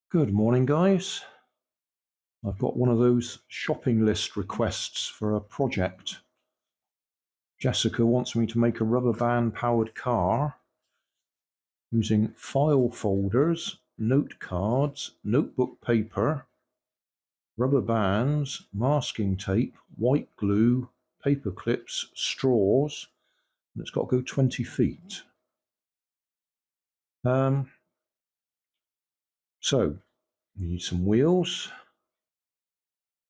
Good morning, guys. I've got one of those shopping list requests for a project. Jessica wants me to make a rubber band powered car using file folders, note cards, notebook paper, rubber bands, masking tape, white glue, paper clips, straws, and it's got to go 20 feet. So, we need some wheels,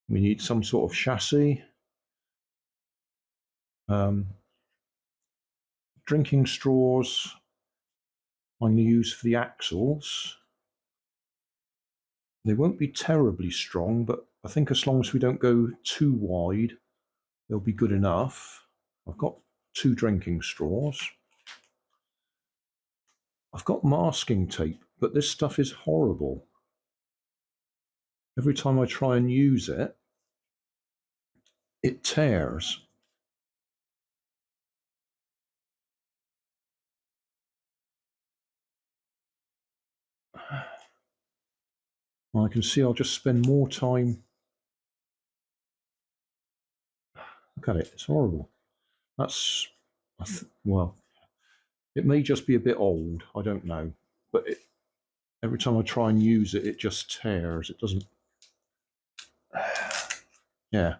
we need some sort of chassis, drinking straws I'm going to use for the axles. They won't be terribly strong, but I think as long as we don't go too wide, they'll be good enough. I've got 2 drinking straws. I've got masking tape, but this stuff is horrible. Every time I try and use it, it tears. I can see I'll just spend more time. Look at it, it's horrible. That's, well, it may just be a bit old, I don't know. But every time I try and use it, it just tears. It doesn't. Yeah.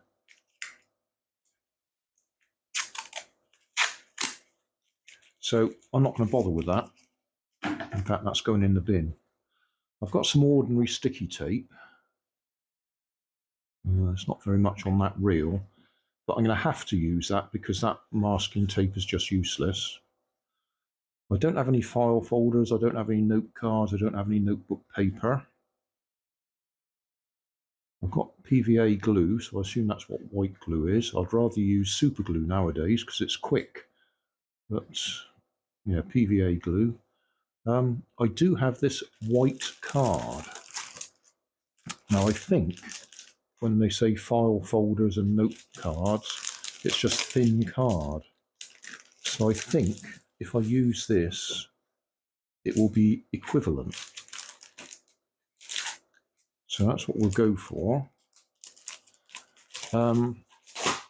So I'm not going to bother with that. In fact, that's going in the bin. I've got some ordinary sticky tape. There's not very much on that reel, but I'm going to have to use that because that masking tape is just useless. I don't have any file folders, I don't have any note cards, I don't have any notebook paper. I've got PVA glue, so I assume that's what white glue is. I'd rather use super glue nowadays because it's quick. But yeah, PVA glue. I do have this white card. Now I think when they say file folders and note cards, it's just thin card. So I think if I use this, it will be equivalent. So that's what we'll go for.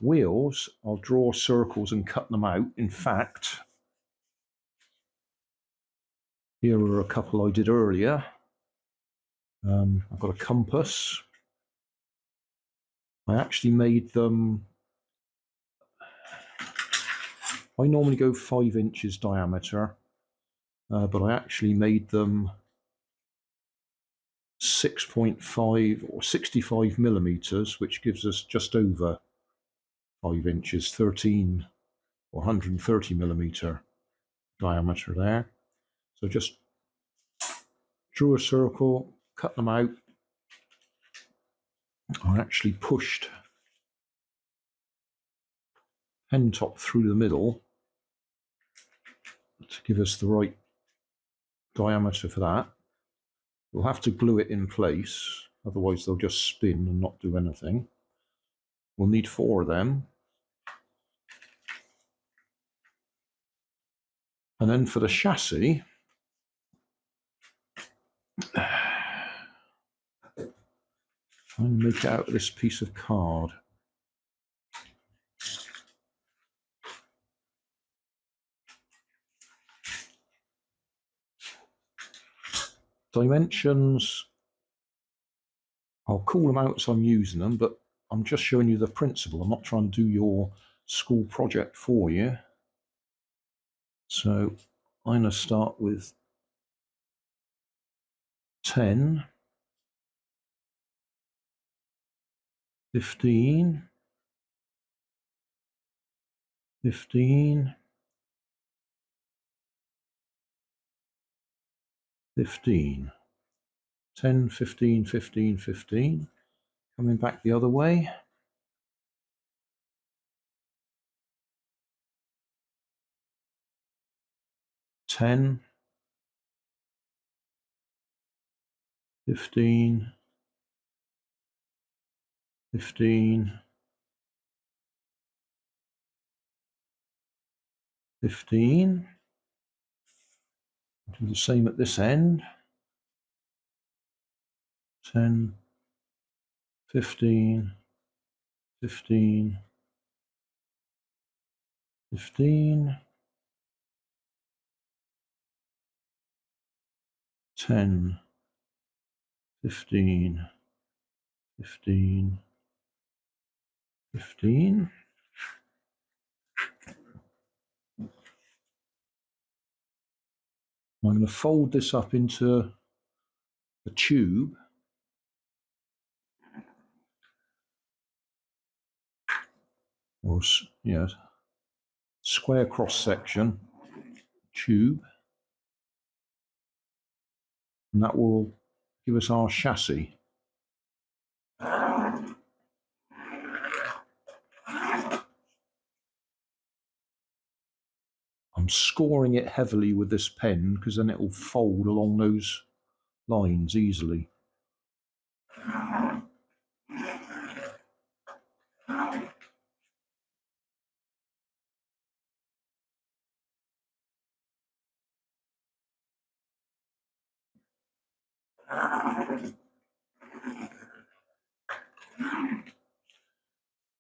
Wheels, I'll draw circles and cut them out. In fact, here are a couple I did earlier. I've got a compass. I actually made them, I normally go 5 inches diameter, but I actually made them 6.5 or 65 millimeters, which gives us just over 5 inches, 13 or 130 millimeter diameter there. So just drew a circle, cut them out. I actually pushed pen top through the middle to give us the right diameter for that. We'll have to glue it in place, otherwise they'll just spin and not do anything. We'll need 4 of them. And then for the chassis, I'm going to make it out of this piece of card. Dimensions, I'll call them out as I'm using them, but I'm just showing you the principle. I'm not trying to do your school project for you. So I'm going to start with 10, 15, 15, 15, 10, 15, 15, 15. Coming back the other way. 10, 15, 15, 15. Do the same at this end. 10, 15, 15, 15, 10, 15, 15, 15. I'm going to fold this up into a tube. Or, yeah, square cross section tube. And that will give us our chassis. I'm scoring it heavily with this pen because then it will fold along those lines easily.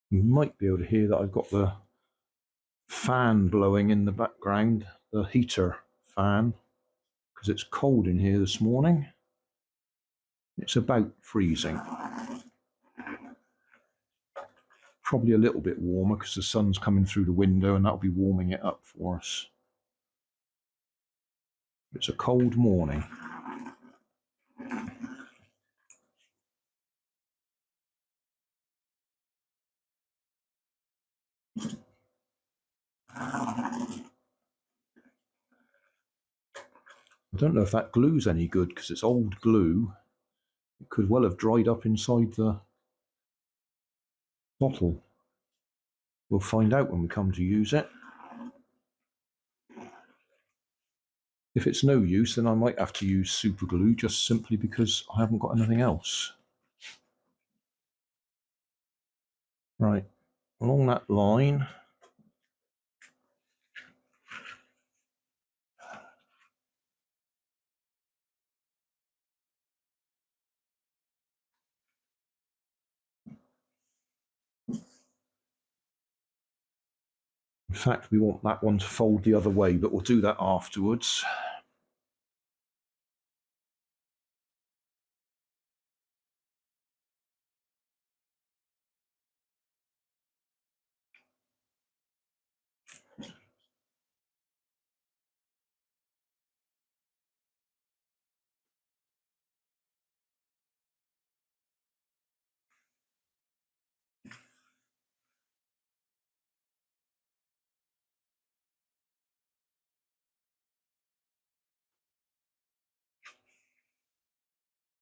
You might be able to hear that I've got the fan blowing in the background, the heater fan, because it's cold in here this morning. It's about freezing. Probably a little bit warmer because the sun's coming through the window and that'll be warming it up for us. It's a cold morning. I don't know if that glue's any good because it's old glue. It could well have dried up inside the bottle. We'll find out when we come to use it. If it's no use, then I might have to use super glue just simply because I haven't got anything else. Right, along that line. In fact, we want that one to fold the other way, but we'll do that afterwards.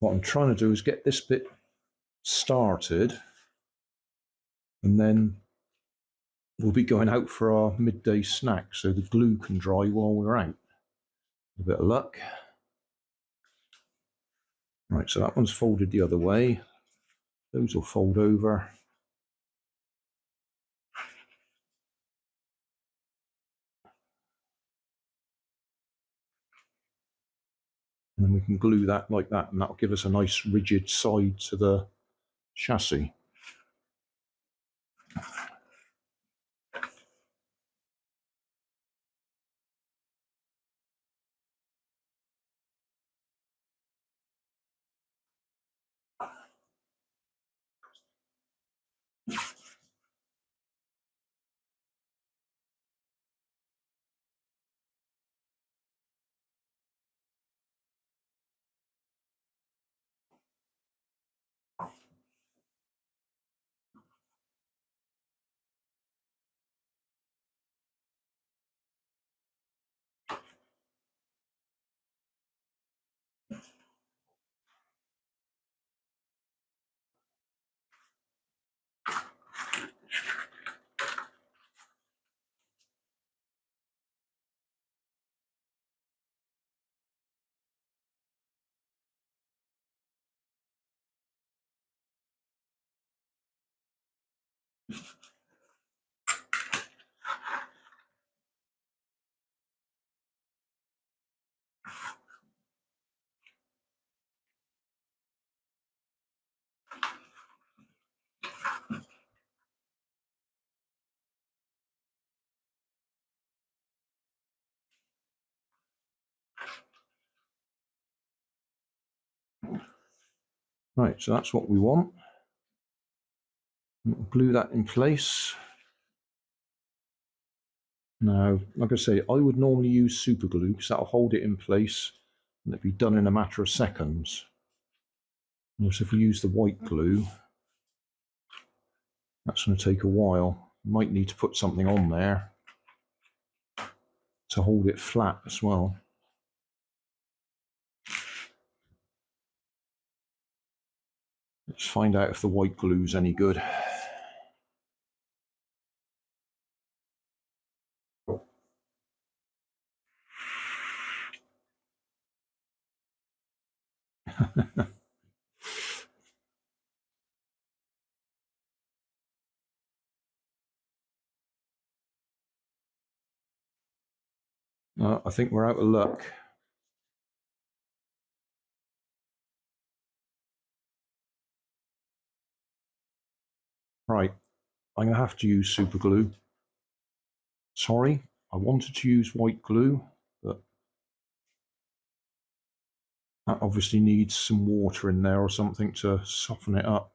What I'm trying to do is get this bit started, and then we'll be going out for our midday snack, so the glue can dry while we're out. A bit of luck. Right, so that one's folded the other way. Those will fold over. And then we can glue that like that, and that'll give us a nice rigid side to the chassis. Right, so that's what we want. Glue that in place. Now, like I say, I would normally use super glue because that'll hold it in place and it'll be done in a matter of seconds. Whereas if we use the white glue, that's going to take a while. You might need to put something on there to hold it flat as well. Let's find out if the white glue's any good. I think we're out of luck. Right, I'm going to have to use super glue. Sorry, I wanted to use white glue, but that obviously needs some water in there or something to soften it up.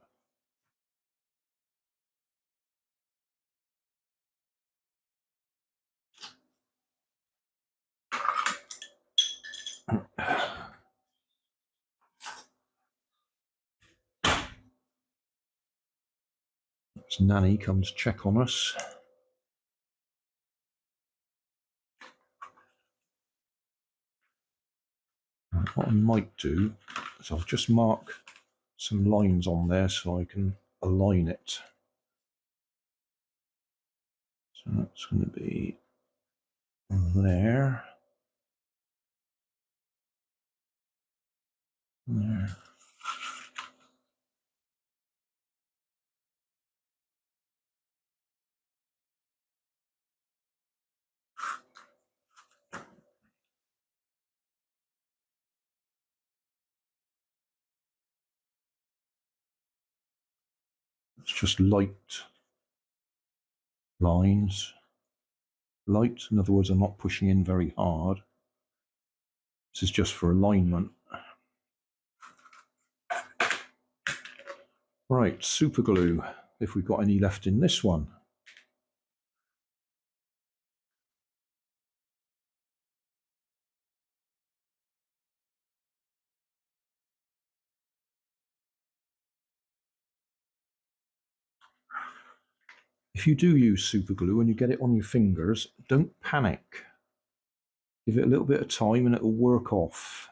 As Nanny comes to check on us. What I might do is I'll just mark some lines on there so I can align it. So that's going to be there. There. It's just light lines. Light, in other words, I'm not pushing in very hard. This is just for alignment. Right, super glue, if we've got any left in this one. If you do use super glue and you get it on your fingers, don't panic. Give it a little bit of time and it will work off.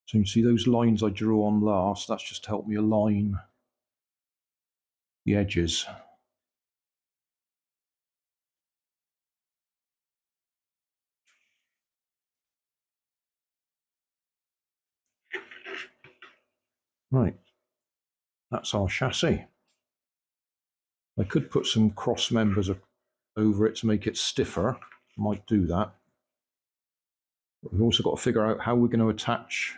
So you can see those lines I drew on last, that's just to help me align the edges. Right, that's our chassis. I could put some cross members over it to make it stiffer. Might do that. But we've also got to figure out how we're going to attach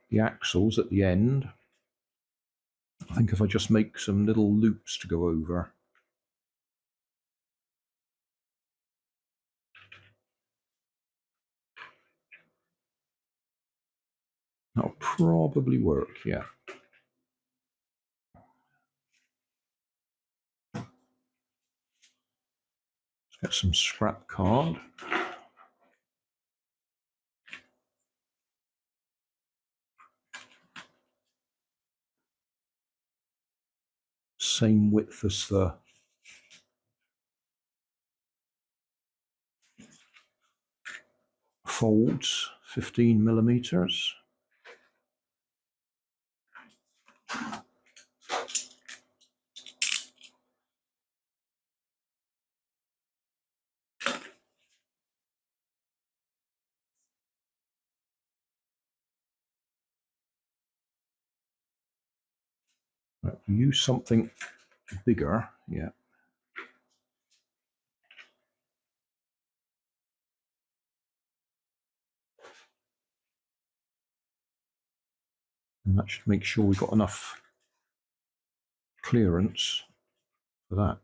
the axles at the end. I think if I just make some little loops to go over. That'll probably work, yeah. Let's get some scrap card. Same width as the folds, 15 millimeters. Right, we use something bigger, yeah. And that should make sure we've got enough clearance for that.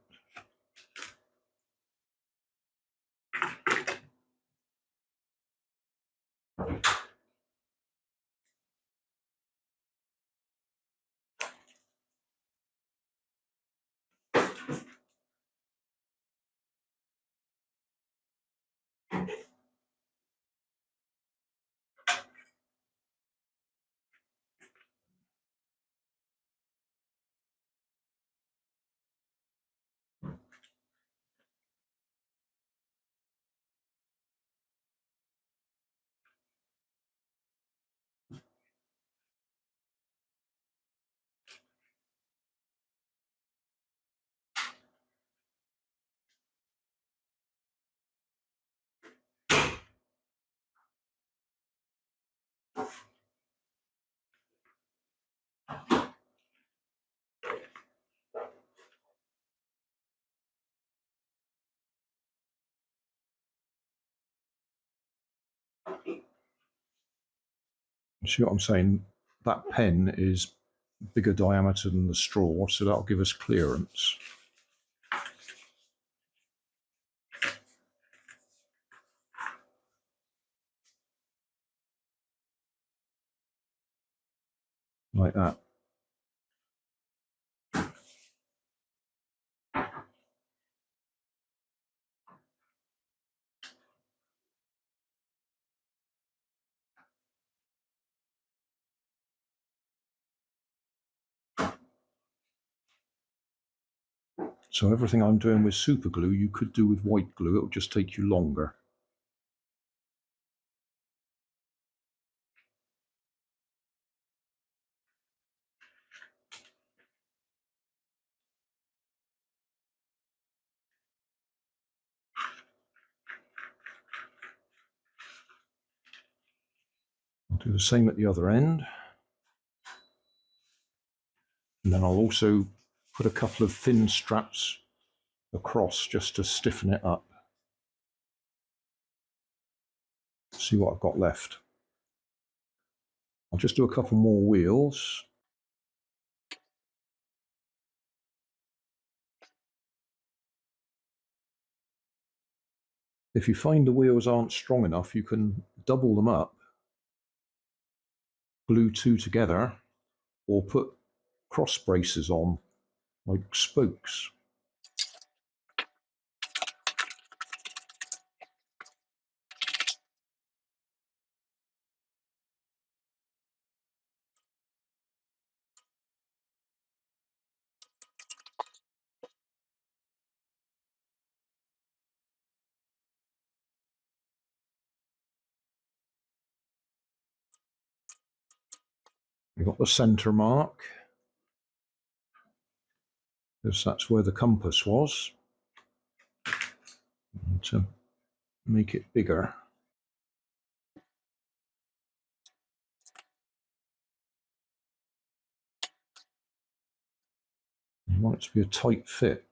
You see what I'm saying? That pen is bigger diameter than the straw, so that'll give us clearance. Like that. So everything I'm doing with super glue, you could do with white glue. It'll just take you longer. I'll do the same at the other end. And then I'll also put a couple of thin straps across just to stiffen it up. See what I've got left. I'll just do a couple more wheels. If you find the wheels aren't strong enough, you can double them up, glue two together, or put cross braces on, like spokes. We've got the centre mark, because that's where the compass was. And to make it bigger, you want it to be a tight fit,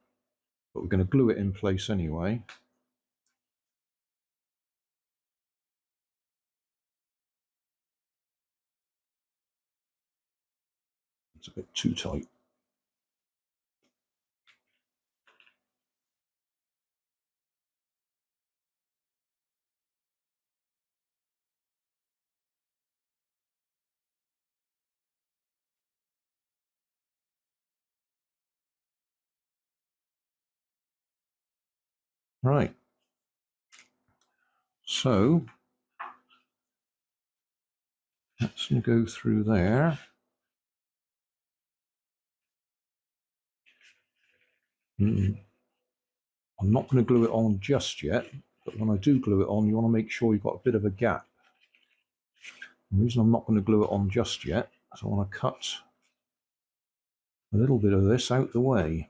but we're going to glue it in place anyway. It's a bit too tight. Right. So let's go through there. I'm not going to glue it on just yet, but when I do glue it on, you want to make sure you've got a bit of a gap. The reason I'm not going to glue it on just yet is I want to cut a little bit of this out the way.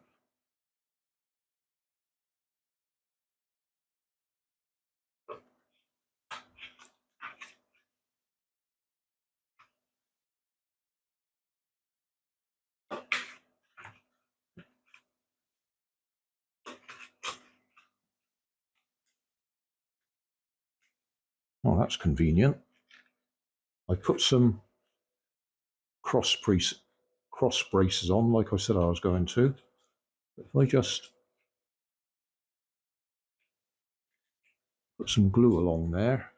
Oh, that's convenient. I put some cross braces on, like I said I was going to. If I just put some glue along there,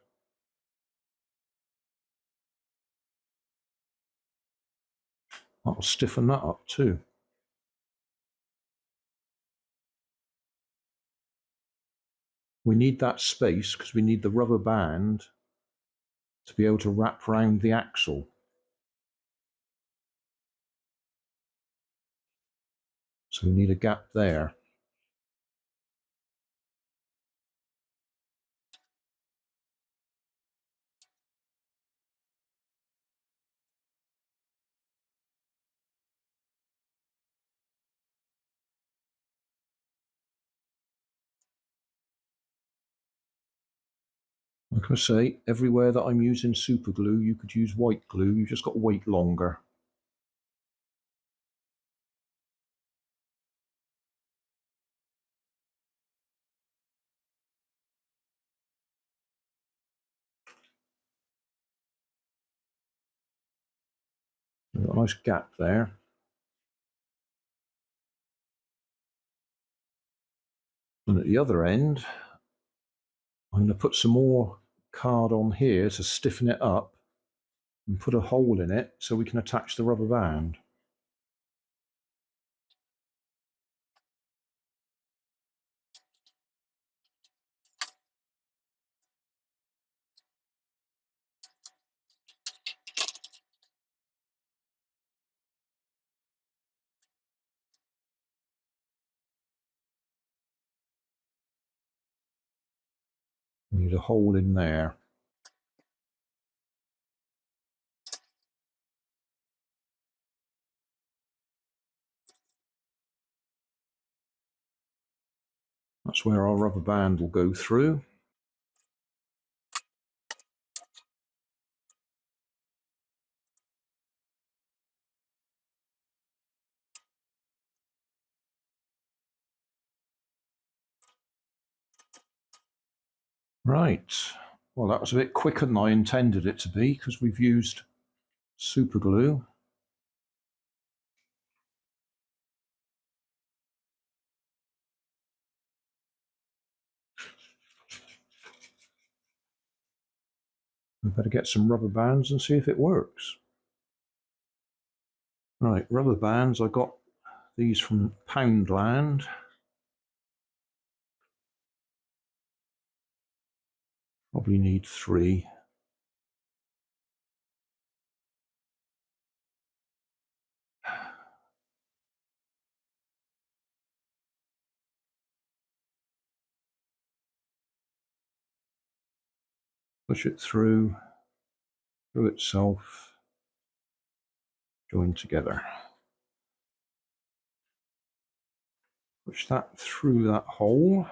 that'll stiffen that up too. We need that space because we need the rubber band to be able to wrap around the axle. So we need a gap there. Like I say, everywhere that I'm using super glue, you could use white glue, you've just got to wait longer. We've got a nice gap there. And at the other end, I'm going to put some more card on here to stiffen it up and put a hole in it so we can attach the rubber band. We need a hole in there. That's where our rubber band will go through. Right, well that was a bit quicker than I intended it to be because we've used super glue. We better get some rubber bands and see if it works. Right, rubber bands, I got these from Poundland. Probably need 3. Push it through itself, join together. Push that through that hole.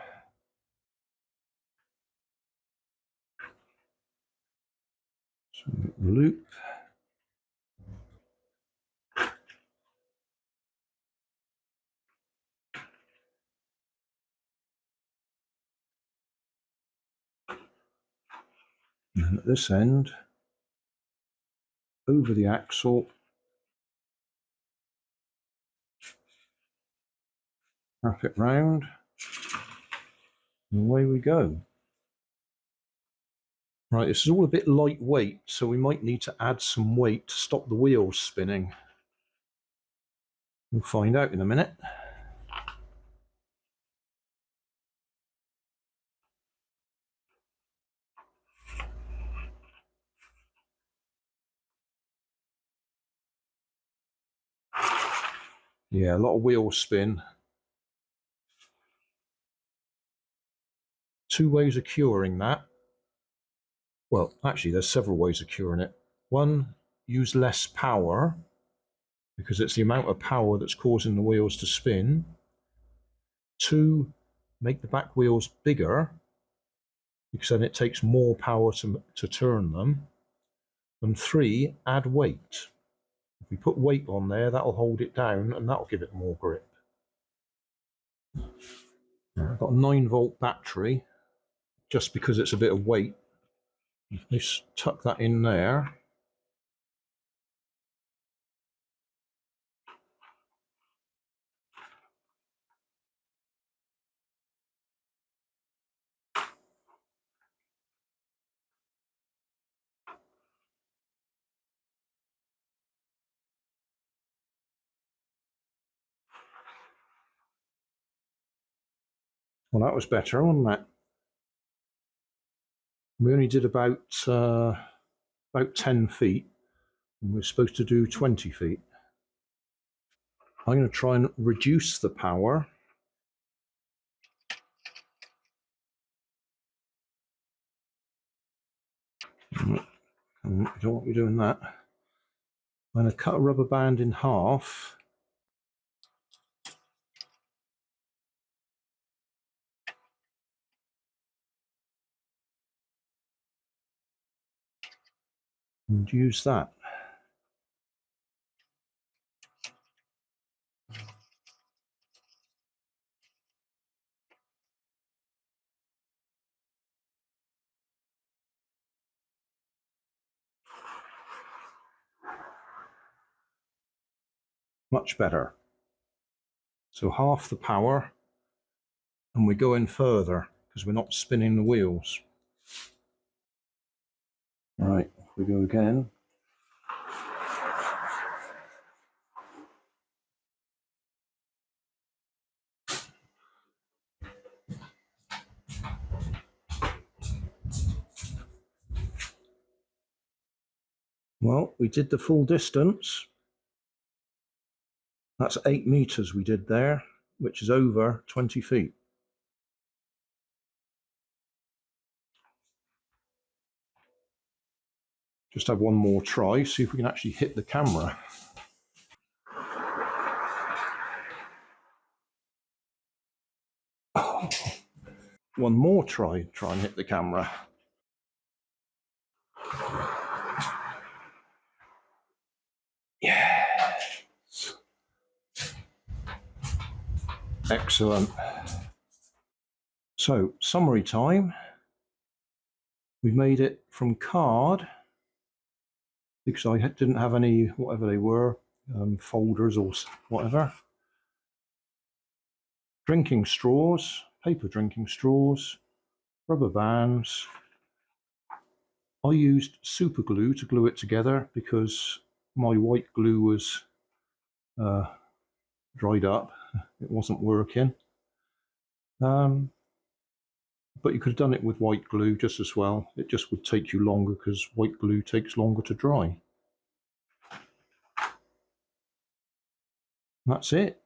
So loop. And at this end, over the axle, wrap it round, and away we go. Right, this is all a bit lightweight, so we might need to add some weight to stop the wheels spinning. We'll find out in a minute. Yeah, a lot of wheel spin. 2 ways of curing that. Well, actually, there's several ways of curing it. 1, use less power, because it's the amount of power that's causing the wheels to spin. 2, make the back wheels bigger, because then it takes more power to turn them. And 3, add weight. If we put weight on there, that'll hold it down and that'll give it more grip. I've got a 9-volt battery, just because it's a bit of weight. Let's tuck that in there. Well, that was better, wasn't it? We only did about 10 feet, and we're supposed to do 20 feet. I'm going to try and reduce the power. I don't want you doing that. I'm going to cut a rubber band in half. And use that. Much better. So half the power, and we go in further because we're not spinning the wheels. Right, we go again. Well, we did the full distance. That's 8 meters we did there, which is over 20 feet. Just have one more try, see if we can actually hit the camera. Oh. One more try and hit the camera. Yes. Excellent. So, summary time. We've made it from card, because I didn't have any, whatever they were, folders or whatever. Drinking straws, paper drinking straws, rubber bands. I used super glue to glue it together because my white glue was dried up. It wasn't working. But you could have done it with white glue just as well. It just would take you longer because white glue takes longer to dry. That's it.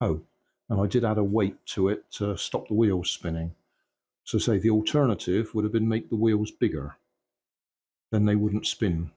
Oh, and I did add a weight to it to stop the wheels spinning. So say the alternative would have been make the wheels bigger. Then they wouldn't spin